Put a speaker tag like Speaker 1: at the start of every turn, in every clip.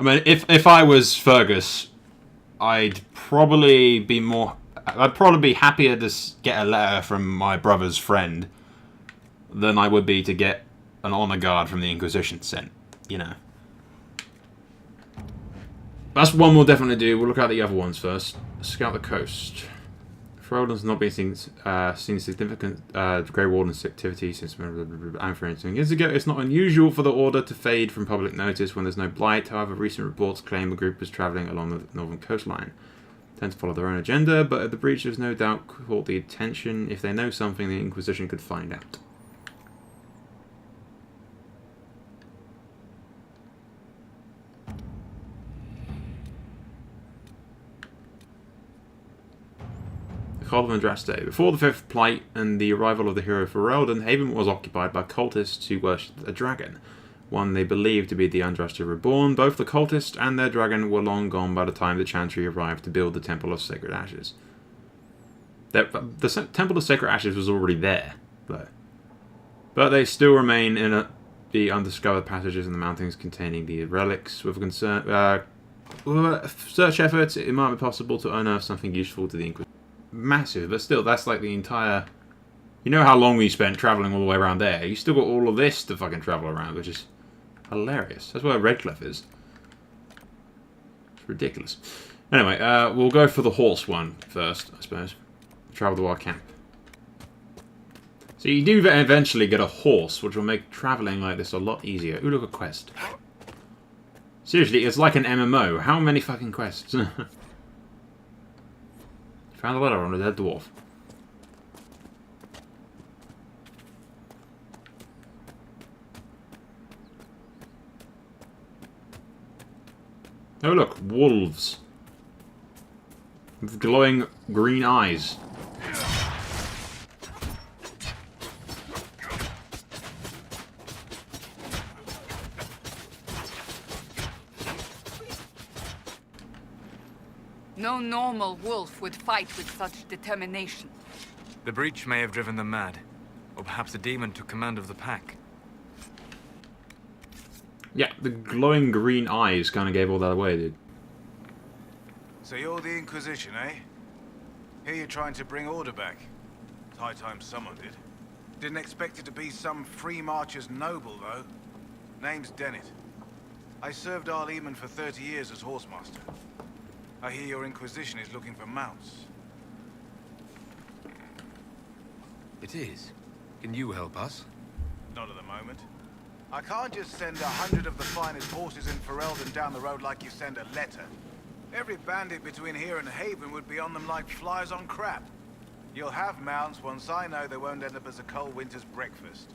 Speaker 1: I mean, if I was Fergus, I'd probably be happier to get a letter from my brother's friend than I would be to get an honor guard from the Inquisition sent. You know. That's one we'll definitely do. We'll look at the other ones first. Scout the coast. Ferelden's not been seen significant Grey Warden's activity since it's not unusual for the Order to fade from public notice when there's no blight. However, recent reports claim the group was travelling along the northern coastline. Tend to follow their own agenda, but the breach has no doubt caught the attention. If they know something, the Inquisition could find out. Call of Andraste. Before the Fifth Plight and the arrival of the hero Ferelden, Haven was occupied by cultists who worshipped a dragon, one they believed to be the Andraste Reborn. Both the cultists and their dragon were long gone by the time the Chantry arrived to build the Temple of Sacred Ashes. The Temple of Sacred Ashes was already there, though. But they still remain in the undiscovered passages in the mountains containing the relics. With search efforts, it might be possible to unearth something useful to the Inquisition. Massive, but still, that's like the entire... You know how long we spent travelling all the way around there? You still got all of this to fucking travel around, which is hilarious. That's where Redcliffe is. It's ridiculous. Anyway, we'll go for the horse one first, I suppose. Travel to our camp. So you do eventually get a horse, which will make travelling like this a lot easier. Ooh, look, a quest. Seriously, it's like an MMO. How many fucking quests? Found a letter on a dead dwarf. Oh look, wolves. With glowing green eyes.
Speaker 2: No normal wolf would fight with such determination.
Speaker 3: The breach may have driven them mad. Or perhaps a demon took command of the pack.
Speaker 1: Yeah, the glowing green eyes kind of gave all that away, dude.
Speaker 4: So you're the Inquisition, eh? Here you're trying to bring order back. It's high time someone did. Didn't expect it to be some free marcher's noble, though. Name's Dennett. I served Arl Eamon for 30 years as horsemaster. I hear your Inquisition is looking for mounts.
Speaker 5: It is. Can you help us?
Speaker 4: Not at the moment. I can't just send 100 of the finest horses in Ferelden down the road like you send a letter. Every bandit between here and Haven would be on them like flies on crap. You'll have mounts once I know they won't end up as a cold winter's breakfast.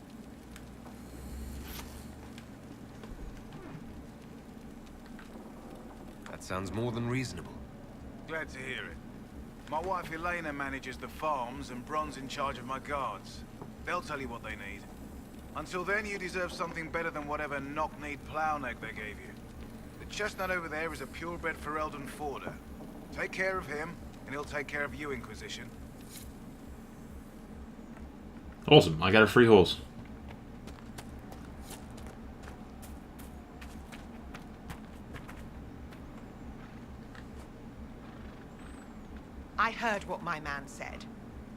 Speaker 5: That sounds more than reasonable.
Speaker 4: Glad to hear it. My wife Elena manages the farms and Bron's in charge of my guards. They'll tell you what they need. Until then, you deserve something better than whatever knock-kneed plow neck they gave you. The chestnut over there is a purebred Ferelden forder. Take care of him, and he'll take care of you, Inquisition.
Speaker 1: Awesome, I got a free horse.
Speaker 6: I heard what my man said.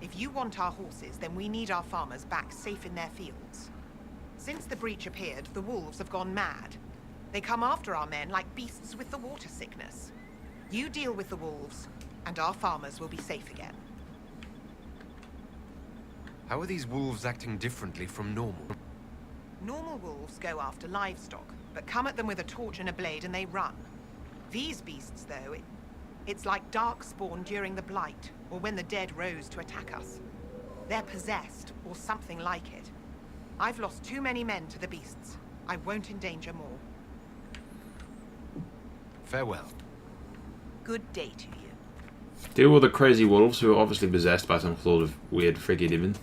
Speaker 6: If you want our horses, then we need our farmers back safe in their fields. Since the breach appeared, the wolves have gone mad. They come after our men like beasts with the water sickness. You deal with the wolves, and our farmers will be safe again.
Speaker 5: How are these wolves acting differently from normal?
Speaker 6: Normal wolves go after livestock, but come at them with a torch and a blade and they run. These beasts, though, it's like darkspawn during the Blight, or when the dead rose to attack us. They're possessed, or something like it. I've lost too many men to the beasts. I won't endanger more.
Speaker 5: Farewell.
Speaker 6: Good day to you.
Speaker 1: Deal with the crazy wolves who are obviously possessed by some sort of weird freaky demon.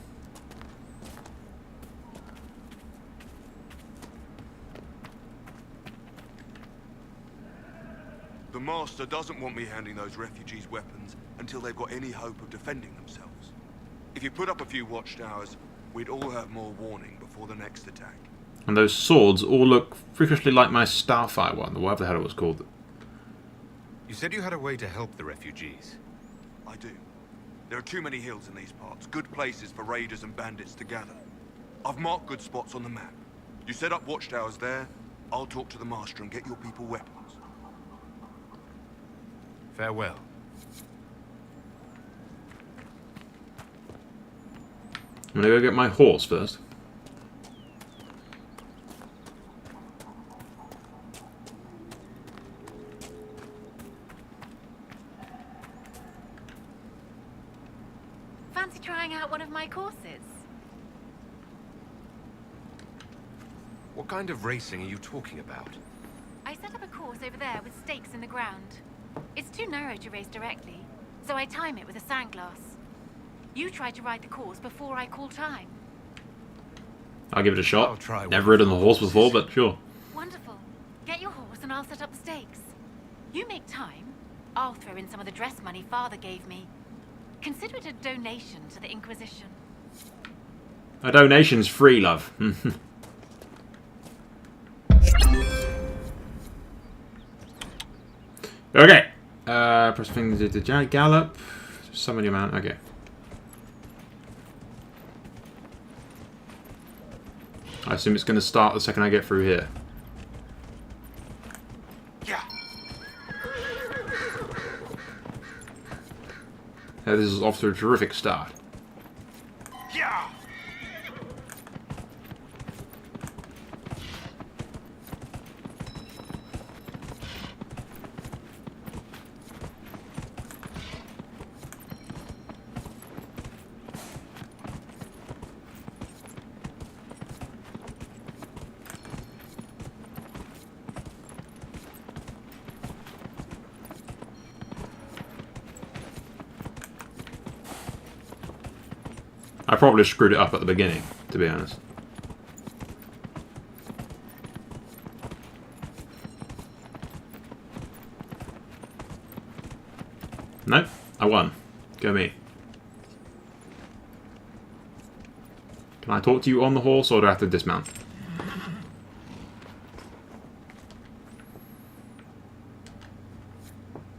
Speaker 7: The Master doesn't want me handing those refugees weapons until they've got any hope of defending themselves. If you put up a few watchtowers, we'd all have more warning before the next attack.
Speaker 1: And those swords all look freakishly like my Starfire one, or whatever the hell it was called.
Speaker 5: You said you had a way to help the refugees.
Speaker 7: I do. There are too many hills in these parts. Good places for raiders and bandits to gather. I've marked good spots on the map. You set up watchtowers there. I'll talk to the master and get your people weapons.
Speaker 5: Farewell.
Speaker 1: I'm gonna go get my horse first.
Speaker 8: Fancy trying out one of my courses?
Speaker 5: What kind of racing are you talking about?
Speaker 8: I set up a course over there with stakes in the ground. It's too narrow to race directly, so I time it with a sandglass. You try to ride the course before I call time.
Speaker 1: I'll give it a shot.
Speaker 5: I'll try
Speaker 1: Never
Speaker 5: one of
Speaker 1: ridden a
Speaker 5: the
Speaker 1: horse
Speaker 5: horses.
Speaker 1: before, but sure.
Speaker 8: Wonderful. Get your horse and I'll set up the stakes. You make time, I'll throw in some of the dress money Father gave me. Consider it a donation to the Inquisition.
Speaker 1: A donation's free, love. Okay. Press things to gallop. Summon your man. Okay. I assume it's going to start the second I get through here.
Speaker 7: Yeah.
Speaker 1: Yeah, this is off to a terrific start.
Speaker 7: Yeah.
Speaker 1: I probably screwed it up at the beginning, to be honest. Nope, I won. Go me. Can I talk to you on the horse, or do I have to dismount?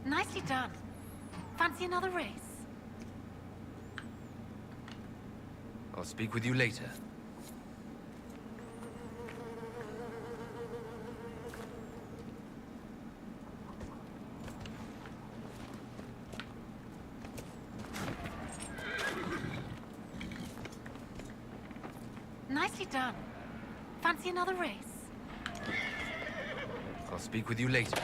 Speaker 8: Nicely done. Fancy another race?
Speaker 5: I'll speak with you later.
Speaker 8: Nicely done. Fancy another race?
Speaker 5: I'll speak with you later.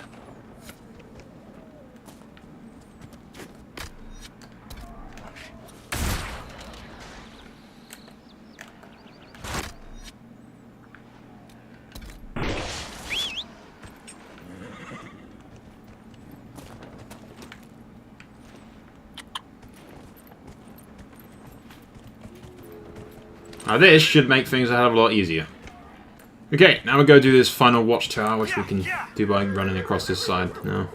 Speaker 1: Now this should make things a hell of a lot easier. Okay, now we go do this final watchtower, which we can do by running across this side now.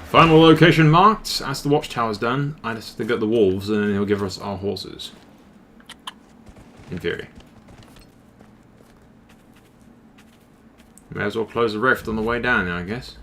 Speaker 1: Final location marked. As the watchtower's done, I just have to get the wolves and then he'll give us our horses. In theory. May as well close the rift on the way down now, I guess.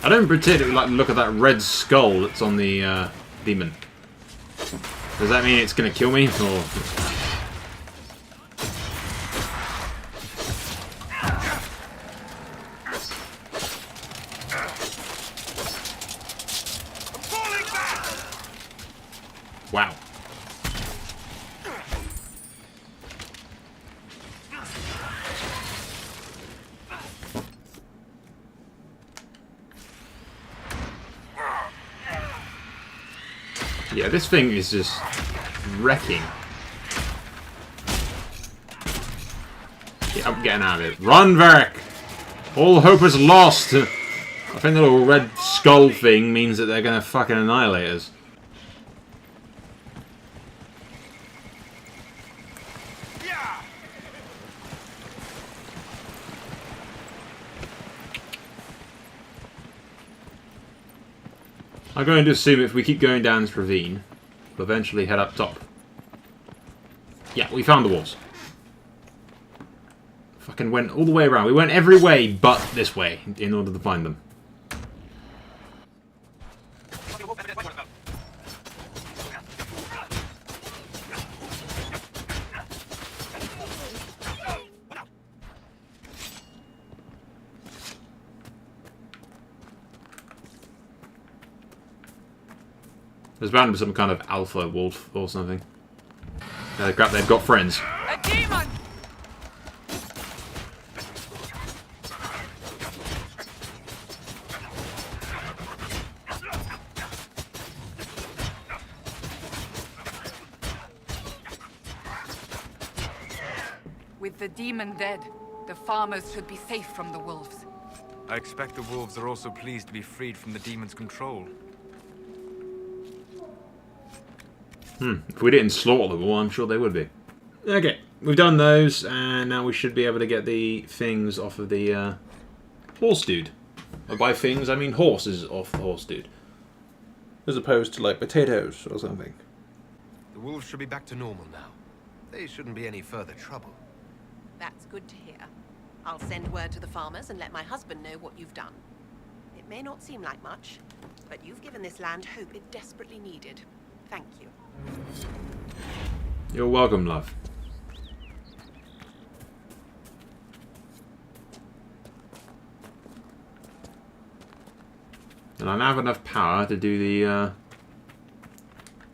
Speaker 1: I don't particularly like the look of that red skull that's on the demon. Does that mean it's going to kill me? Or... Wow. Yeah, this thing is just wrecking. Yeah, I'm getting out of it. Run, Varric! All hope is lost! I think the little red skull thing means that they're gonna fucking annihilate us. I'm going to assume if we keep going down this ravine, we'll eventually head up top. Yeah, we found the walls. Fucking went all the way around. We went every way but this way in order to find them. There's bound to be some kind of alpha wolf or something. Crap, they've got friends.
Speaker 2: A demon! With the demon dead, the farmers should be safe from the wolves.
Speaker 3: I expect the wolves are also pleased to be freed from the demon's control.
Speaker 1: If we didn't slaughter them all, I'm sure they would be. Okay, we've done those, and now we should be able to get the things off of the horse dude. And by things, I mean horses off the horse dude. As opposed to, like, potatoes or something.
Speaker 5: The wolves should be back to normal now. They shouldn't be any further trouble.
Speaker 6: That's good to hear. I'll send word to the farmers and let my husband know what you've done. It may not seem like much, but you've given this land hope it desperately needed. Thank you.
Speaker 1: You're welcome, love. And I now have enough power to do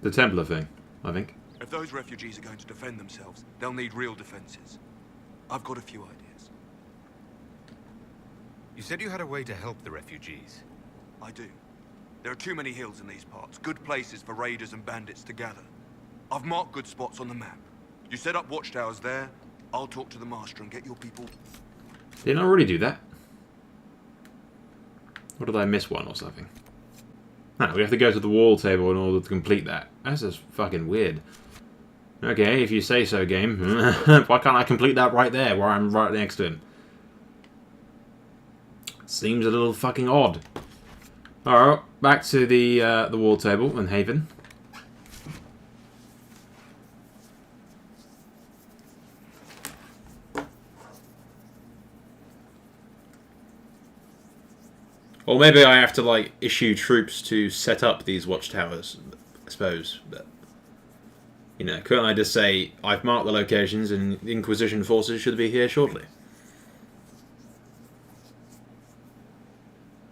Speaker 1: the Templar thing, I think.
Speaker 7: If those refugees are going to defend themselves, they'll need real defenses. I've got a few ideas.
Speaker 5: You said you had a way to help the refugees.
Speaker 7: I do. There are too many hills in these parts, good places for raiders and bandits to gather. I've marked good spots on the map. You set up watchtowers there, I'll talk to the master and get your people...
Speaker 1: Didn't I already do that? Or did I miss one or something? No, we have to go to the wall table in order to complete that. That's just fucking weird. Okay, if you say so, game. Why can't I complete that right there, where I'm right next to him? Seems a little fucking odd. Alright, back to the wall table in Haven. Or maybe I have to, like, issue troops to set up these watchtowers, I suppose. But, you know, couldn't I just say, I've marked the locations and the Inquisition forces should be here shortly?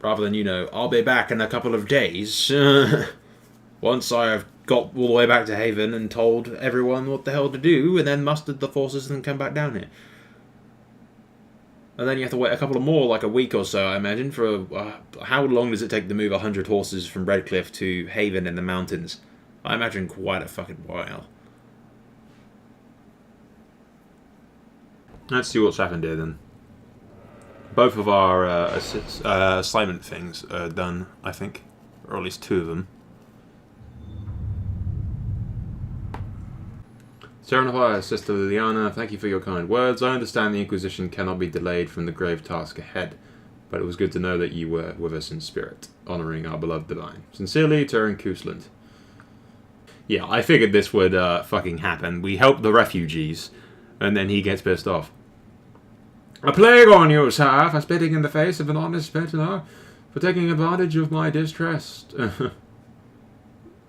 Speaker 1: Rather than, you know, I'll be back in a couple of days. Once I have got all the way back to Haven and told everyone what the hell to do, and then mustered the forces and come back down here. And then you have to wait a couple of more, like a week or so, I imagine, for... how long does it take to move 100 horses from Redcliffe to Haven in the mountains? I imagine quite a fucking while. Let's see what's happened here, then. Both of our assignment things are done, I think. Or at least two of them. Serenify, Sister Liliana, thank you for your kind words. I understand the Inquisition cannot be delayed from the grave task ahead, but it was good to know that you were with us in spirit, honouring our beloved divine. Sincerely, Turin Koosland. Yeah, I figured this would fucking happen. We help the refugees, and then he gets pissed off. A plague on you, sir, for spitting in the face of an honest peddler, for taking advantage of my distress.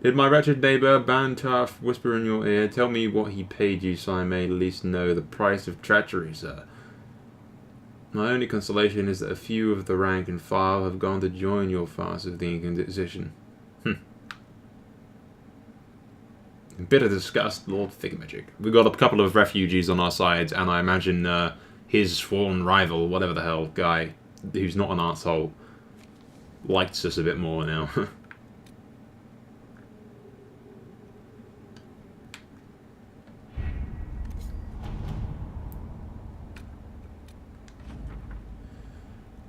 Speaker 1: Did my wretched neighbour, Bantuff, whisper in your ear, tell me what he paid you so I may at least know the price of treachery, sir? My only consolation is that a few of the rank and file have gone to join your farce of the Inquisition. Bit of disgust, Lord Figmagic. We've got a couple of refugees on our side, and I imagine his sworn rival, whatever the hell, guy, who's not an arsehole, likes us a bit more now.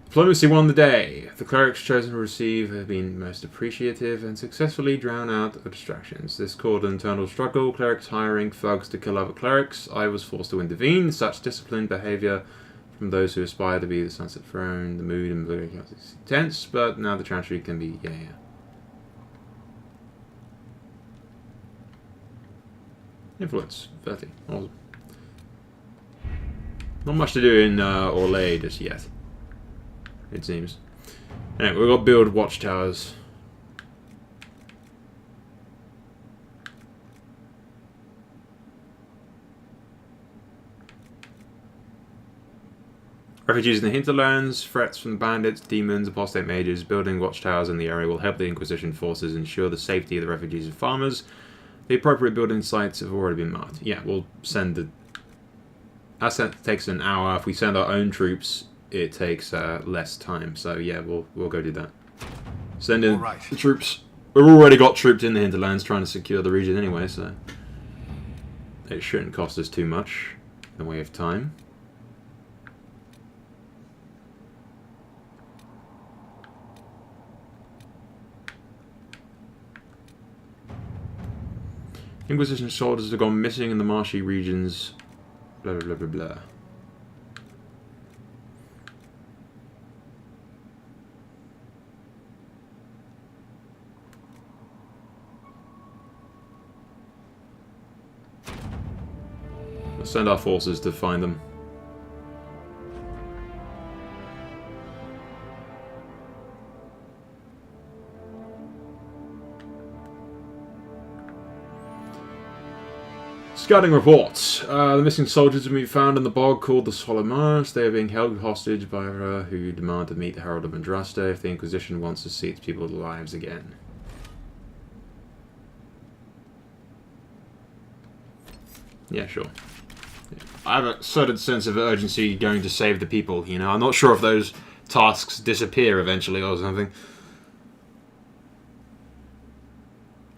Speaker 1: Diplomacy won the day. The clerics chosen to receive have been most appreciative and successfully drown out distractions. This caused an internal struggle, clerics hiring thugs to kill other clerics. I was forced to intervene. Such disciplined behaviour from those who aspire to be the Sunset Throne. The mood and very tense, but now the tragedy can be... yeah. Influence, 30. Awesome. Not much to do in Orlais just yet, it seems. Anyway, we've got to build watchtowers. Refugees in the hinterlands, threats from bandits, demons, apostate mages. Building watchtowers in the area will help the Inquisition forces ensure the safety of the refugees and farmers. The appropriate building sites have already been marked. Yeah, we'll send the... That takes an hour. If we send our own troops, it takes less time. So yeah, we'll go do that. Send in the troops. We've already got troops in the hinterlands trying to secure the region anyway, so it shouldn't cost us too much in the way of time. Inquisition soldiers have gone missing in the marshy regions. Blah blah blah blah blah. We'll send our forces to find them. Scouting reports. The missing soldiers have been found in the bog called the Solomars. They are being held hostage by who demand to meet the Herald of Andraste if the Inquisition wants to see its people's lives again. Yeah, sure. I have a certain sense of urgency going to save the people, you know. I'm not sure if those tasks disappear eventually or something.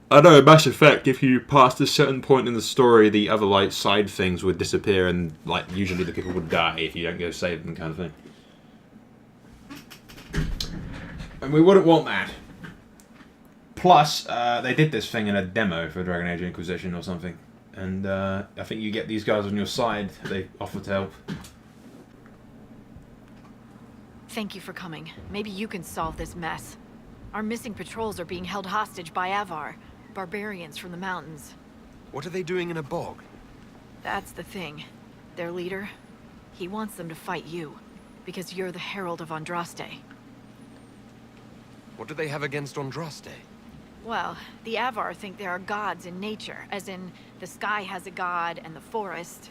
Speaker 1: I know in Mass Effect, if you passed a certain point in the story, the other like side things would disappear, and like usually the people would die if you don't go save them, kind of thing. And we wouldn't want that. Plus, they did this thing in a demo for Dragon Age Inquisition or something, and I think you get these guys on your side. They offer to help.
Speaker 9: Thank you for coming. Maybe you can solve this mess. Our missing patrols are being held hostage by Avar. Barbarians from the mountains.
Speaker 5: What are they doing in a bog?
Speaker 9: That's the thing. Their leader, he wants them to fight you, because you're the Herald of Andraste.
Speaker 5: What do they have against Andraste?
Speaker 9: Well, the Avar think there are gods in nature, as in the sky has a god and the forest.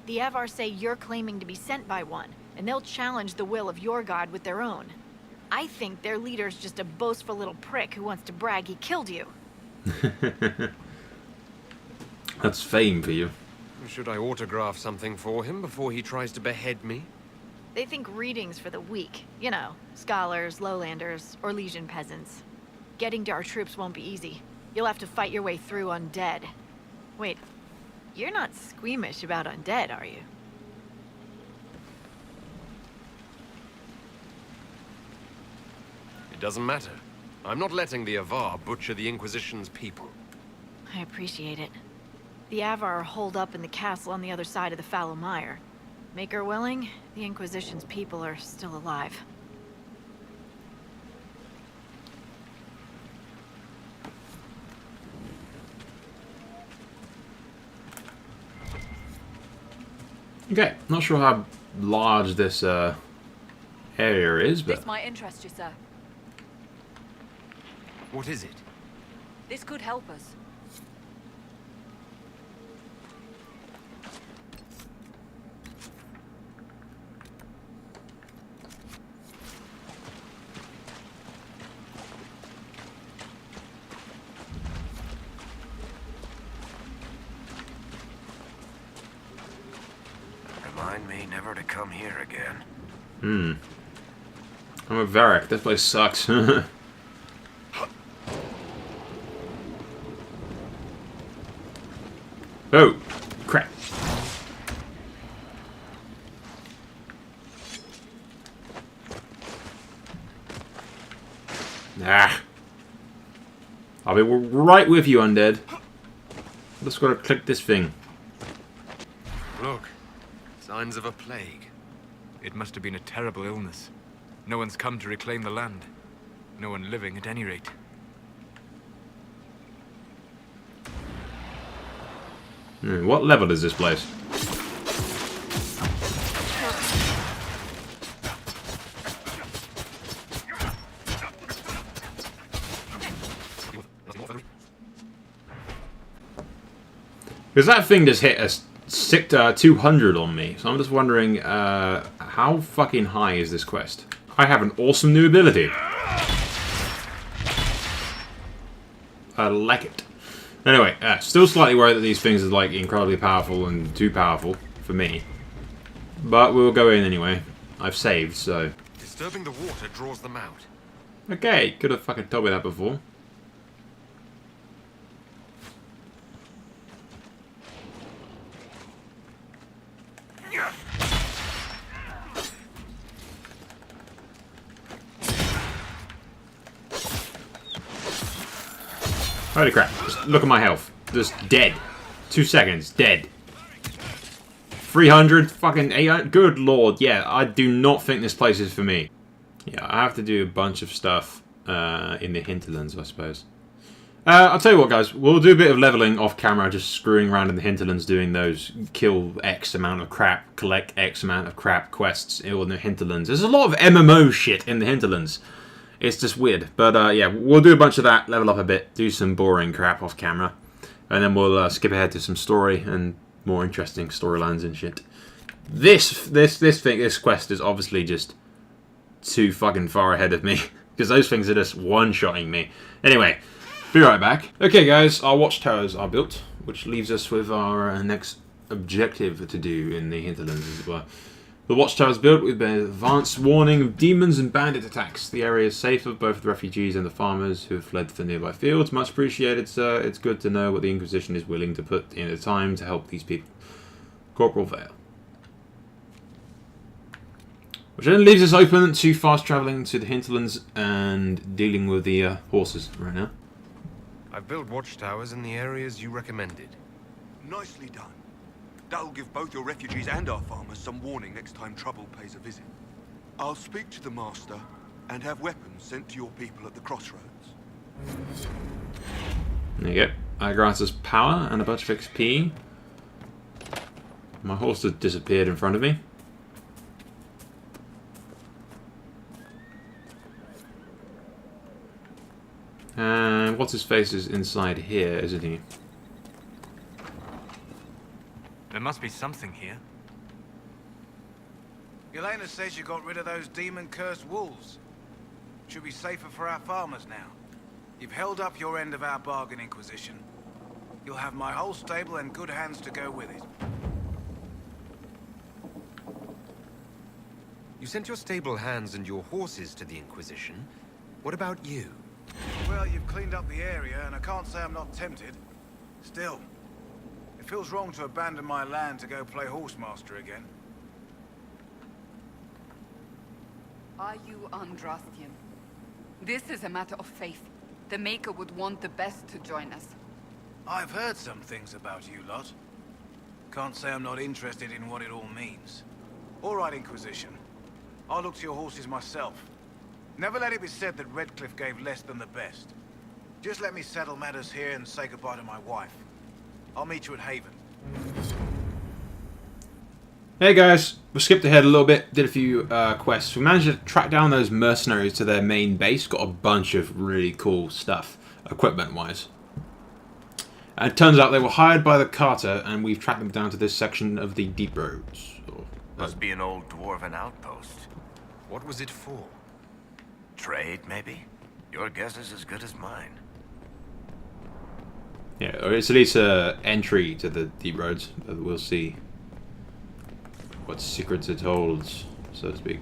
Speaker 9: The Avar say you're claiming to be sent by one, and they'll challenge the will of your god with their own. I think their leader's just a boastful little prick who wants to brag he killed you.
Speaker 1: That's fame for you.
Speaker 5: Should I autograph something for him before he tries to behead me?
Speaker 9: They think readings for the weak. You know, scholars, lowlanders, or Legion peasants. Getting to our troops won't be easy. You'll have to fight your way through undead. Wait, you're not squeamish about undead, are you?
Speaker 5: It doesn't matter. I'm not letting the Avar butcher the Inquisition's people.
Speaker 9: I appreciate it. The Avar are holed up in the castle on the other side of the fallow mire. Make her willing, the Inquisition's people are still alive.
Speaker 1: Okay, not sure how large this area is, but...
Speaker 2: This might interest you, sir.
Speaker 5: What is it?
Speaker 2: This could help us.
Speaker 5: remind me never to come here again.
Speaker 1: Hmm. I'm a Varric. This place sucks. Oh, crap. Ah. I'll be right with you, undead. Just gotta click this thing.
Speaker 5: Look, signs of a plague.
Speaker 3: It must have been a terrible illness. No one's come to reclaim the land. No one living, at any rate.
Speaker 1: What level is this place? Because that thing just hit a 200 on me, so I'm just wondering, how fucking high is this quest? I have an awesome new ability. I like it. Anyway, still slightly worried that these things are like incredibly powerful and too powerful for me. But we'll go in anyway. I've saved, so...
Speaker 5: Disturbing the water draws them out.
Speaker 1: Okay, could have fucking told me that before. Holy crap, just look at my health. Just dead. 2 seconds, dead. 300, fucking 800, good lord, yeah, I do not think this place is for me. Yeah, I have to do a bunch of stuff in the hinterlands, I suppose. I'll tell you what, guys, we'll do a bit of leveling off camera, just screwing around in the hinterlands, doing those kill X amount of crap, collect X amount of crap quests in the hinterlands. There's a lot of MMO shit in the hinterlands. It's just weird. But yeah, we'll do a bunch of that, level up a bit, do some boring crap off camera. And then we'll skip ahead to some story and more interesting storylines and shit. This quest is obviously just too fucking far ahead of me. Because those things are just one-shotting me. Anyway, be right back. Okay guys, our watchtowers are built, which leaves us with our next objective to do in the hinterlands as well. The watchtower is built with an advanced warning of demons and bandit attacks. The area is safe for both the refugees and the farmers who have fled to the nearby fields. Much appreciated, sir. It's good to know what the Inquisition is willing to put in the time to help these people. Corporal Vale. Which then leaves us open to fast travelling to the hinterlands and dealing with the horses right now.
Speaker 5: I've built watchtowers in the areas you recommended.
Speaker 7: Nicely done. That'll give both your refugees and our farmers some warning next time trouble pays a visit. I'll speak to the Master and have weapons sent to your people at the crossroads.
Speaker 1: There you go. That grants us power and a bunch of XP. My horse has disappeared in front of me. And what's his face is inside here, isn't he?
Speaker 3: There must be something here.
Speaker 4: Yelena says you got rid of those demon-cursed wolves. Should be safer for our farmers now. You've held up your end of our bargain, Inquisition. You'll have my whole stable and good hands to go with it.
Speaker 5: You sent your stable hands and your horses to the Inquisition. What about you?
Speaker 4: Well, you've cleaned up the area, and I can't say I'm not tempted. Still, it feels wrong to abandon my land to go play horsemaster again.
Speaker 2: Are you Andrastian? This is a matter of faith. The Maker would want the best to join us.
Speaker 4: I've heard some things about you lot. Can't say I'm not interested in what it all means. All right, Inquisition. I'll look to your horses myself. Never let it be said that Redcliffe gave less than the best. Just let me settle matters here and say goodbye to my wife. I'll meet you at Haven.
Speaker 1: Hey guys, we skipped ahead a little bit, did a few quests. We managed to track down those mercenaries to their main base, got a bunch of really cool stuff, equipment-wise. And it turns out they were hired by the Carter, and we've tracked them down to this section of the Deep Roads.
Speaker 10: Must be an old dwarven outpost.
Speaker 5: What was it for?
Speaker 10: Trade, maybe? Your guess is as good as mine.
Speaker 1: Yeah, or it's at least an entry to the Deep Roads, but we'll see. what secrets it holds, so to speak.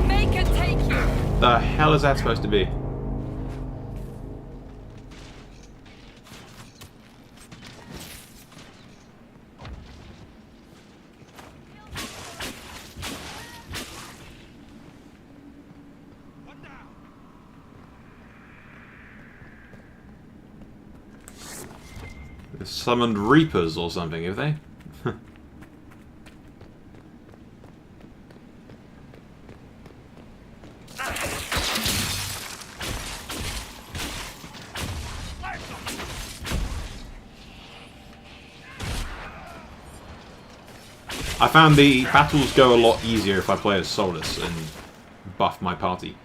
Speaker 2: Make it take you.
Speaker 1: The hell is that supposed to be? They've summoned Reapers or something, have they? I found the battles go a lot easier if I play as Solus and buff my party,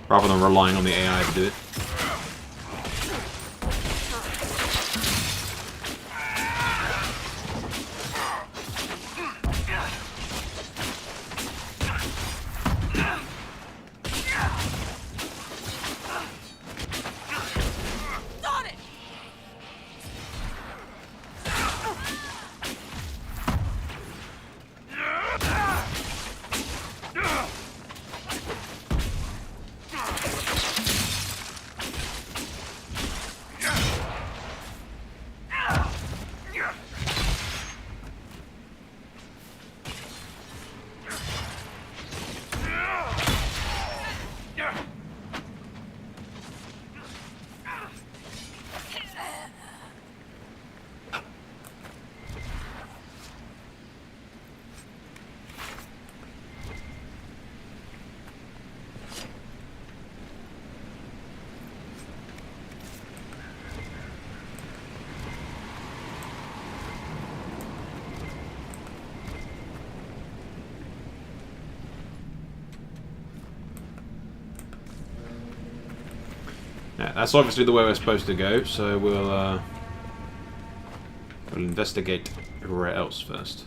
Speaker 1: rather than relying on the AI to do it. Yeah, that's obviously the way we're supposed to go, so we'll investigate everywhere else first.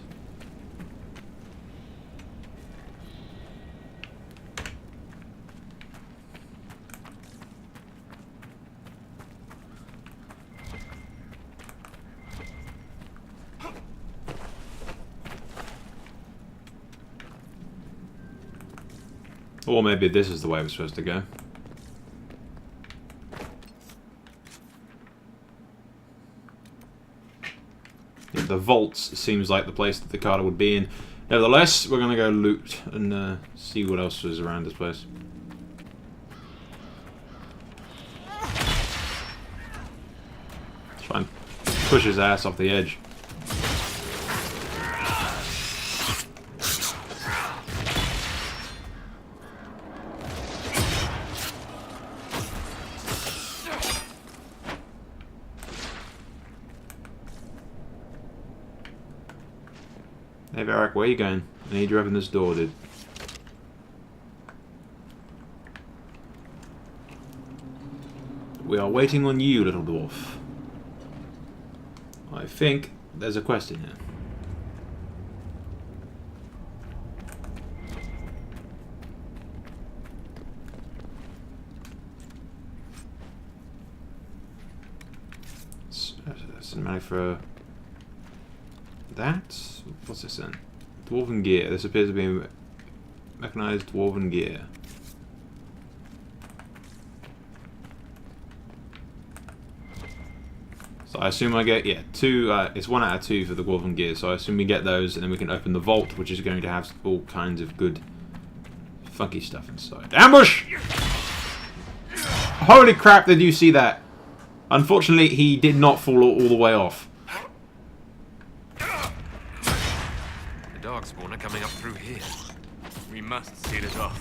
Speaker 1: Or maybe this is the way we're supposed to go. The vaults seems like the place that the Carter would be in. Nevertheless, we're going to go loot and see what else is around this place. Try and push his ass off the edge. Hey Varric, where are you going? I need you open this door, dude. We are waiting on you, little dwarf. I think there's a quest in here. Cinematic for that? What's this then? Dwarven gear. This appears to be mechanized dwarven gear. So I assume I get, yeah, two, it's 1 out of 2 for the dwarven gear, so I assume we get those and then we can open the vault, which is going to have all kinds of good funky stuff inside. Ambush! Holy crap, did you see that? Unfortunately, he did not fall all the way off.
Speaker 3: Darkspawn are coming up through here. We must seal it off.